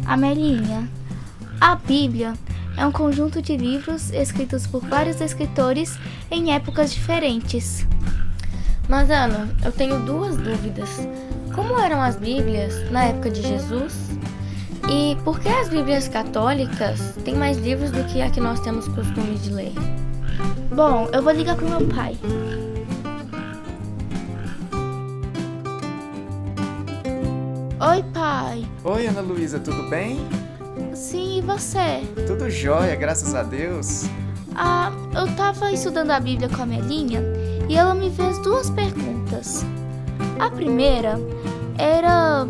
Amelinha, a Bíblia é um conjunto de livros escritos por vários escritores em épocas diferentes. Mas, Ana, eu tenho duas dúvidas. Como eram as Bíblias na época de Jesus? E por que as Bíblias católicas têm mais livros do que a que nós temos costume de ler? Bom, eu vou ligar pro meu pai. Oi, pai. Oi, Ana Luísa, tudo bem? Sim, e você? Tudo jóia, graças a Deus. Eu tava estudando a Bíblia com a Melinha e ela me fez duas perguntas. A primeira ela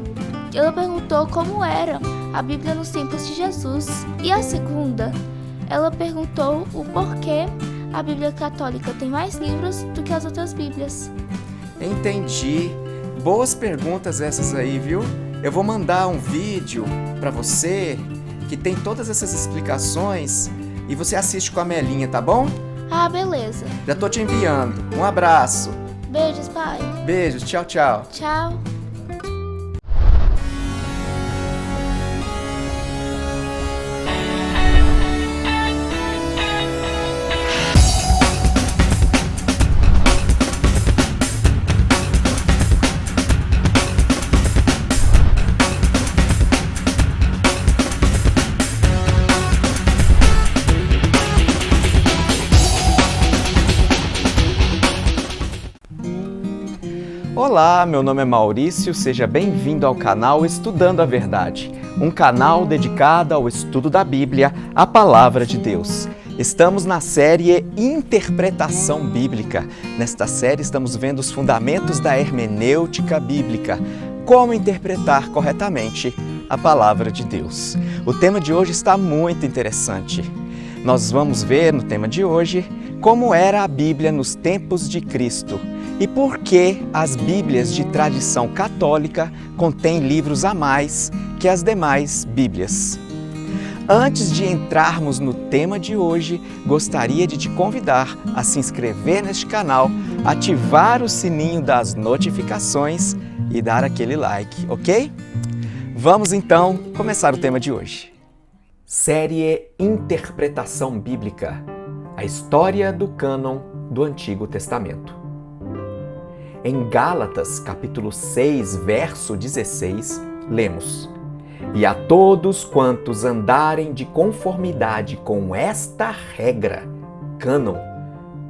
perguntou como era a Bíblia nos tempos de Jesus. E a segunda, ela perguntou o porquê a Bíblia católica tem mais livros do que as outras Bíblias. Entendi. Boas perguntas essas aí, viu? Eu vou mandar um vídeo pra você que tem todas essas explicações e você assiste com a Melinha, tá bom? Beleza. Já tô te enviando. Um abraço. Beijos, pai. Beijos, tchau, tchau. Tchau. Olá, meu nome é Maurício, seja bem-vindo ao canal Estudando a Verdade, um canal dedicado ao estudo da Bíblia, a Palavra de Deus. Estamos na série Interpretação Bíblica. Nesta série estamos vendo os fundamentos da hermenêutica bíblica, como interpretar corretamente a Palavra de Deus. O tema de hoje está muito interessante. Nós vamos ver no tema de hoje como era a Bíblia nos tempos de Cristo. E por que as Bíblias de tradição católica contêm livros a mais que as demais Bíblias? Antes de entrarmos no tema de hoje, gostaria de te convidar a se inscrever neste canal, ativar o sininho das notificações e dar aquele like, ok? Vamos então começar o tema de hoje. Série Interpretação Bíblica, a história do cânon do Antigo Testamento. Em Gálatas, capítulo 6, verso 16, lemos: E a todos quantos andarem de conformidade com esta regra, cânon,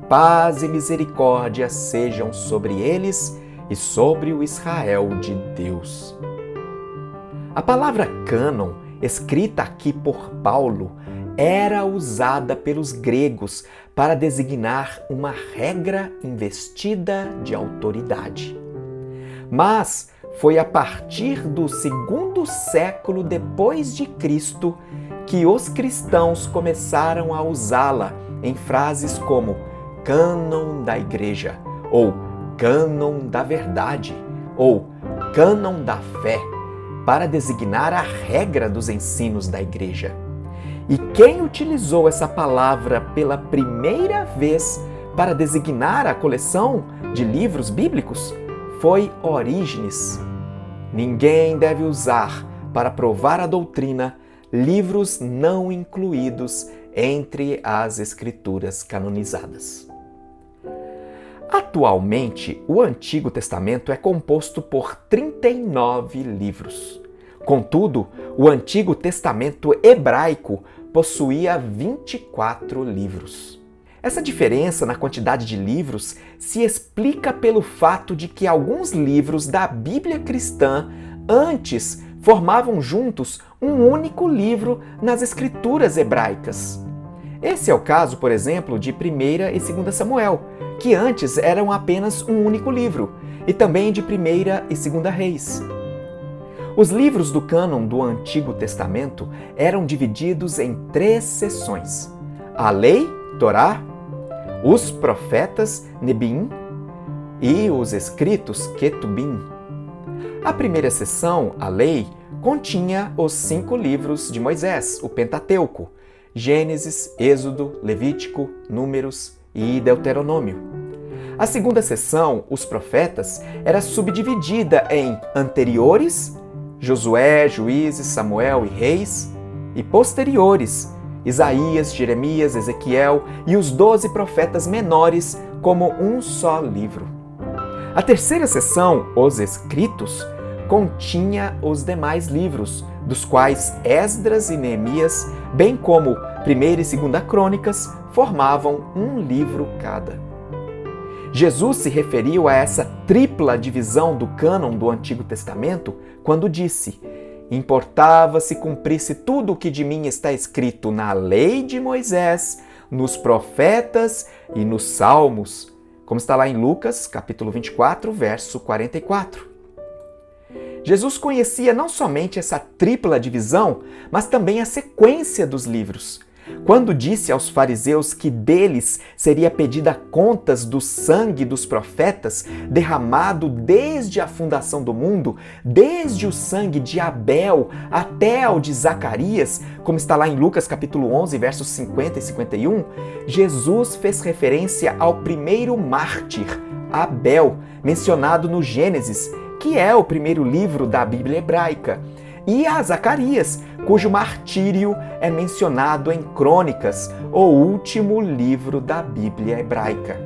paz e misericórdia sejam sobre eles e sobre o Israel de Deus. A palavra cânon, escrita aqui por Paulo, era usada pelos gregos para designar uma regra investida de autoridade. Mas foi a partir do 2º século depois de Cristo que os cristãos começaram a usá-la em frases como cânon da igreja, ou cânon da verdade, ou cânon da fé, para designar a regra dos ensinos da igreja. E quem utilizou essa palavra pela primeira vez para designar a coleção de livros bíblicos foi Orígenes. Ninguém deve usar para provar a doutrina livros não incluídos entre as escrituras canonizadas. Atualmente, o Antigo Testamento é composto por 39 livros. Contudo, o Antigo Testamento hebraico possuía 24 livros. Essa diferença na quantidade de livros se explica pelo fato de que alguns livros da Bíblia cristã antes formavam juntos um único livro nas escrituras hebraicas. Esse é o caso, por exemplo, de 1ª e 2ª Samuel, que antes eram apenas um único livro, e também de 1ª e 2ª Reis. Os livros do cânon do Antigo Testamento eram divididos em 3 seções: a Lei, Torá, os Profetas, Nebim, e os Escritos, Ketubim. A primeira seção, a Lei, continha os 5 livros de Moisés, o Pentateuco, Gênesis, Êxodo, Levítico, Números e Deuteronômio. A segunda seção, os Profetas, era subdividida em anteriores Josué, Juízes, Samuel e Reis, e posteriores, Isaías, Jeremias, Ezequiel e os 12 profetas menores como um só livro. A terceira seção, os Escritos, continha os demais livros, dos quais Esdras e Neemias, bem como 1ª e 2ª Crônicas, formavam um livro cada. Jesus se referiu a essa tripla divisão do cânon do Antigo Testamento quando disse: importava se cumprisse tudo o que de mim está escrito na lei de Moisés, nos profetas e nos salmos, como está lá em Lucas, capítulo 24, verso 44. Jesus conhecia não somente essa tripla divisão, mas também a sequência dos livros. Quando disse aos fariseus que deles seria pedida contas do sangue dos profetas derramado desde a fundação do mundo, desde o sangue de Abel até ao de Zacarias, como está lá em Lucas capítulo 11, versos 50 e 51, Jesus fez referência ao primeiro mártir, Abel, mencionado no Gênesis, que é o primeiro livro da Bíblia hebraica, e a Zacarias, cujo martírio é mencionado em Crônicas, o último livro da Bíblia hebraica.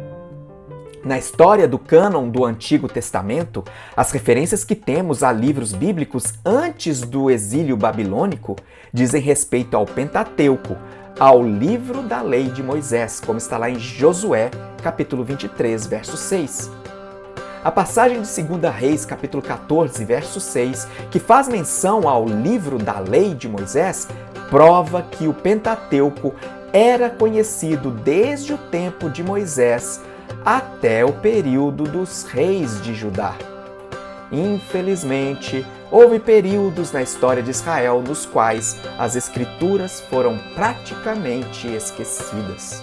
Na história do cânon do Antigo Testamento, as referências que temos a livros bíblicos antes do exílio babilônico dizem respeito ao Pentateuco, ao livro da lei de Moisés, como está lá em Josué, capítulo 23, verso 6. A passagem de 2 Reis, capítulo 14, verso 6, que faz menção ao livro da lei de Moisés, prova que o Pentateuco era conhecido desde o tempo de Moisés até o período dos reis de Judá. Infelizmente, houve períodos na história de Israel nos quais as Escrituras foram praticamente esquecidas.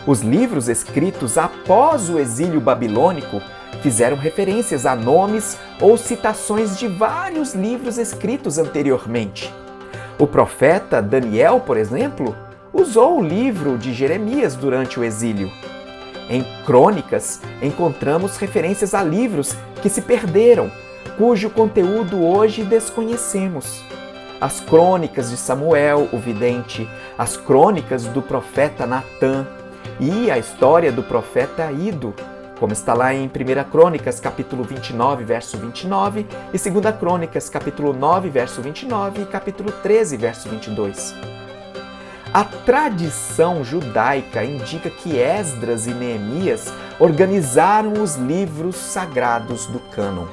Os livros escritos após o exílio babilônico fizeram referências a nomes ou citações de vários livros escritos anteriormente. O profeta Daniel, por exemplo, usou o livro de Jeremias durante o exílio. Em Crônicas, encontramos referências a livros que se perderam, cujo conteúdo hoje desconhecemos. As Crônicas de Samuel, o vidente, as Crônicas do profeta Natã e a história do profeta Ido, como está lá em 1 Crônicas, capítulo 29, verso 29, e 2 Crônicas, capítulo 9, verso 29 e capítulo 13, verso 22. A tradição judaica indica que Esdras e Neemias organizaram os livros sagrados do cânon.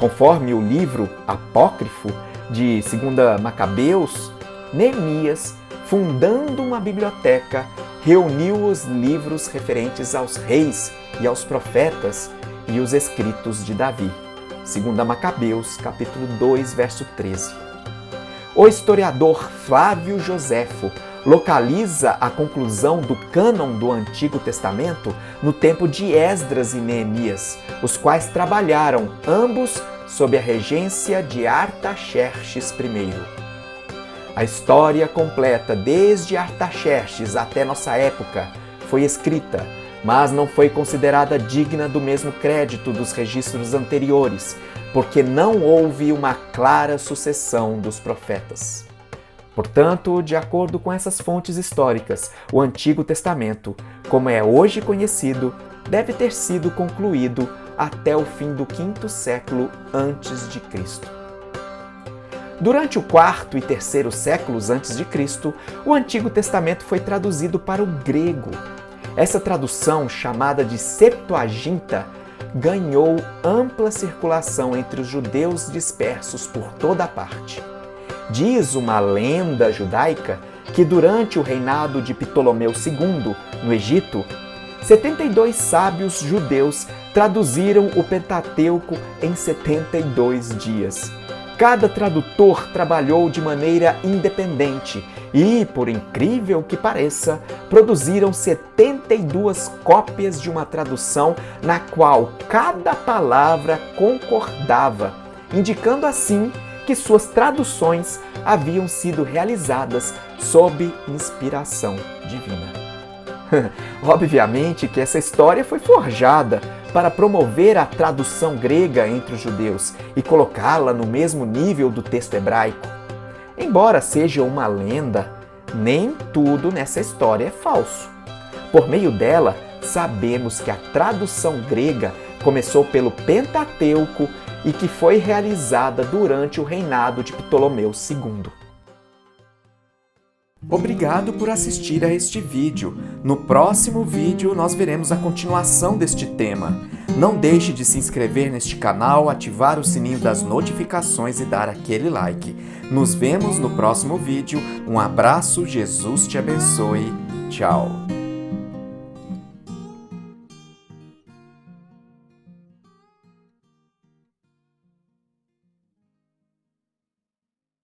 Conforme o livro apócrifo de 2 Macabeus, Neemias, fundando uma biblioteca, reuniu os livros referentes aos reis e aos profetas e os escritos de Davi. 2 Macabeus, capítulo 2, verso 13. O historiador Flávio Joséfo localiza a conclusão do cânon do Antigo Testamento no tempo de Esdras e Neemias, os quais trabalharam ambos sob a regência de Artaxerxes I. A história completa, desde Artaxerxes até nossa época, foi escrita, mas não foi considerada digna do mesmo crédito dos registros anteriores, porque não houve uma clara sucessão dos profetas. Portanto, de acordo com essas fontes históricas, o Antigo Testamento, como é hoje conhecido, deve ter sido concluído até o fim do quinto século antes de Cristo. Durante o quarto e terceiro séculos antes de Cristo, o Antigo Testamento foi traduzido para o grego. Essa tradução, chamada de Septuaginta, ganhou ampla circulação entre os judeus dispersos por toda a parte. Diz uma lenda judaica que durante o reinado de Ptolomeu II, no Egito, 72 sábios judeus traduziram o Pentateuco em 72 dias. Cada tradutor trabalhou de maneira independente e, por incrível que pareça, produziram 72 cópias de uma tradução na qual cada palavra concordava, indicando assim que suas traduções haviam sido realizadas sob inspiração divina. Obviamente que essa história foi forjada para promover a tradução grega entre os judeus e colocá-la no mesmo nível do texto hebraico. Embora seja uma lenda, nem tudo nessa história é falso. Por meio dela, sabemos que a tradução grega começou pelo Pentateuco e que foi realizada durante o reinado de Ptolomeu II. Obrigado por assistir a este vídeo. No próximo vídeo nós veremos a continuação deste tema. Não deixe de se inscrever neste canal, ativar o sininho das notificações e dar aquele like. Nos vemos no próximo vídeo. Um abraço, Jesus te abençoe. Tchau!